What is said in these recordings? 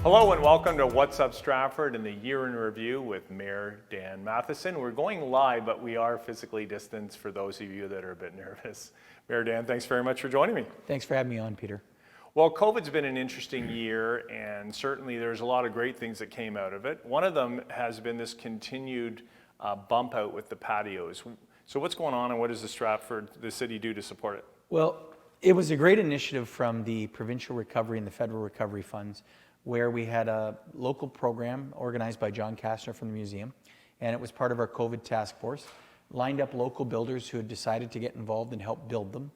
Hello and welcome to What's Up Stratford and the Year in Review with Mayor Dan Mathieson. We're going live, but we are physically distanced for those of you that are a bit nervous. Mayor Dan, thanks very much for joining me. Thanks for having me on, Peter. Well, COVID's been an interesting year, and certainly there's a lot of great things that came out of it. One of them has been this continued bump out with the patios. So what's going on, and what does the city do to support it? Well, it was a great initiative from the provincial recovery and the federal recovery funds, where we had a local program organized by John Kastner from the museum, and it was part of our COVID task force, lined up local builders who had decided to get involved and help build them.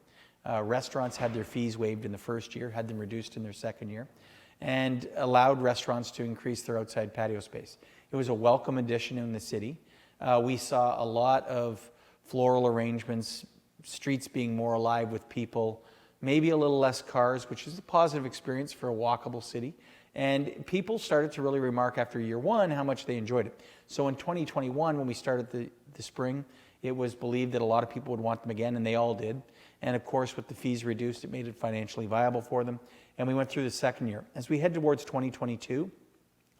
Restaurants had their fees waived in the first year, had them reduced in their second year, and allowed restaurants to increase their outside patio space. It was a welcome addition in the city. We saw a lot of floral arrangements, streets being more alive with people, maybe a little less cars, which is a positive experience for a walkable city. And people started to really remark after year one how much they enjoyed it. So in 2021, when we started the spring, it was believed that a lot of people would want them again, and they all did. And of course, with the fees reduced, it made it financially viable for them. And we went through the second year. As we head towards 2022,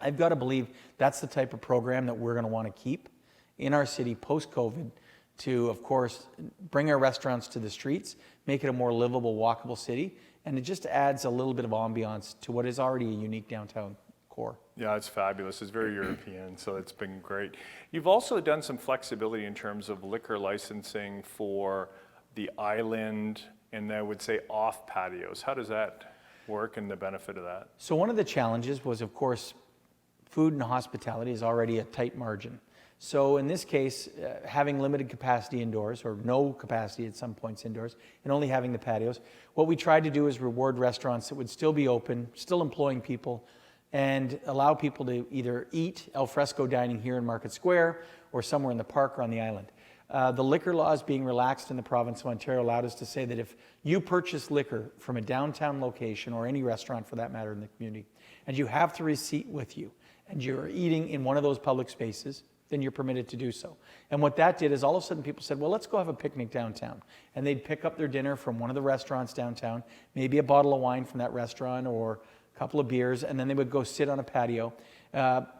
I've got to believe that's the type of program that we're going to want to keep in our city post-COVID to, of course, bring our restaurants to the streets, make it a more livable, walkable city, and it just adds a little bit of ambiance to what is already a unique downtown core. Yeah, it's fabulous. It's very European, so it's been great. You've also done some flexibility in terms of liquor licensing for the island and I would say off patios. How does that work and the benefit of that? So one of the challenges was, of course, food and hospitality is already a tight margin. So in this case, having limited capacity indoors, or no capacity at some points indoors, and only having the patios, what we tried to do is reward restaurants that would still be open, still employing people, and allow people to either eat al fresco dining here in Market Square or somewhere in the park or on the island. The liquor laws being relaxed in the province of Ontario allowed us to say that if you purchase liquor from a downtown location, or any restaurant for that matter in the community, and you have the receipt with you, and you're eating in one of those public spaces, then you're permitted to do so. And what that did is all of a sudden people said, well, let's go have a picnic downtown. And they'd pick up their dinner from one of the restaurants downtown, maybe a bottle of wine from that restaurant or a couple of beers, and then they would go sit on a patio.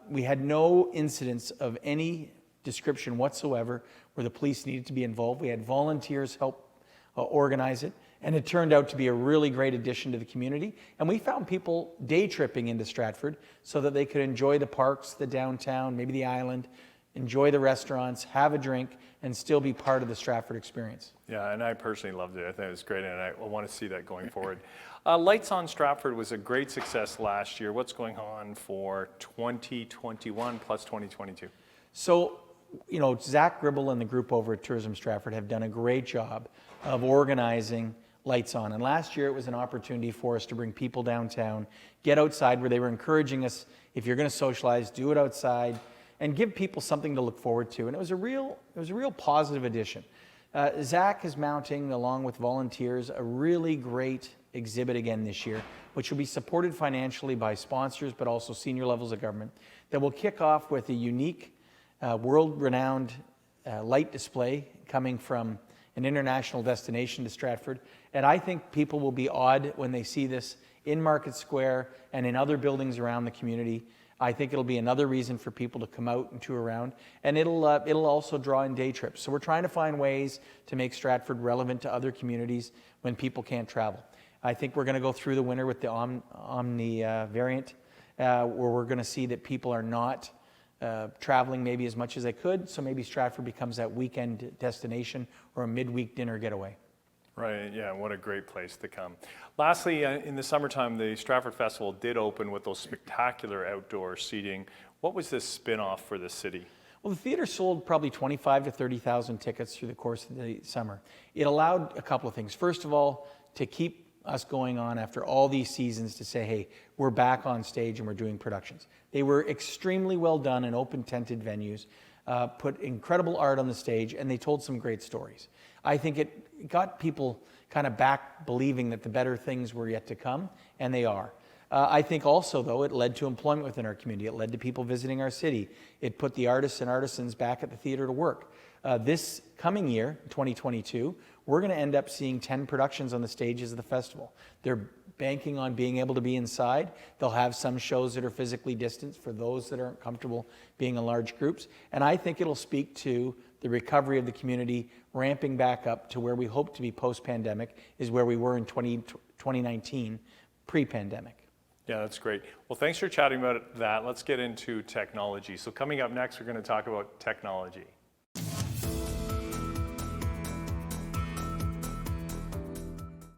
We had no incidents of any description whatsoever where the police needed to be involved. We had volunteers help organize it, and it turned out to be a really great addition to the community. And we found people day tripping into Stratford so that they could enjoy the parks, the downtown, maybe the island, enjoy the restaurants, have a drink, and still be part of the Stratford experience. Yeah, and I personally loved it. I think it was great, and I want to see that going forward. Lights on Stratford was a great success last year. What's going on for 2021 plus 2022? So, you know, Zach Gribble and the group over at Tourism Stratford have done a great job of organizing Lights On. And last year it was an opportunity for us to bring people downtown, get outside, where they were encouraging us, if you're going to socialize, do it outside, and give people something to look forward to. And it was a real positive addition. Zach is mounting, along with volunteers, a really great exhibit again this year, which will be supported financially by sponsors, but also senior levels of government, that will kick off with a unique, world-renowned light display coming from an international destination to Stratford. And I think people will be awed when they see this in Market Square and in other buildings around the community. I think it'll be another reason for people to come out and tour around, and it'll also draw in day trips. So we're trying to find ways to make Stratford relevant to other communities when people can't travel. I think we're going to go through the winter with the Omni variant, where we're going to see that people are not traveling maybe as much as they could, so maybe Stratford becomes that weekend destination or a midweek dinner getaway. Right, yeah, what a great place to come. Lastly, in the summertime, the Stratford Festival did open with those spectacular outdoor seating. What was this spin-off for the city? Well, the theater sold probably 25 to 30,000 tickets through the course of the summer. It allowed a couple of things. First of all, to keep us going on after all these seasons, to say, hey, we're back on stage and we're doing productions. They were extremely well done in open tented venues, put incredible art on the stage, and they told some great stories. I think it got people kind of back believing that the better things were yet to come, and they are. I think also, though, it led to employment within our community. It led to people visiting our city. It put the artists and artisans back at the theater to work. This coming year, 2022, we're going to end up seeing 10 productions on the stages of the festival. They're banking on being able to be inside. They'll have some shows that are physically distanced for those that aren't comfortable being in large groups. And I think it'll speak to the recovery of the community, ramping back up to where we hope to be post-pandemic, is where we were in 2019, pre-pandemic. Yeah, that's great. Well, thanks for chatting about that. Let's get into technology. So coming up next, we're going to talk about technology.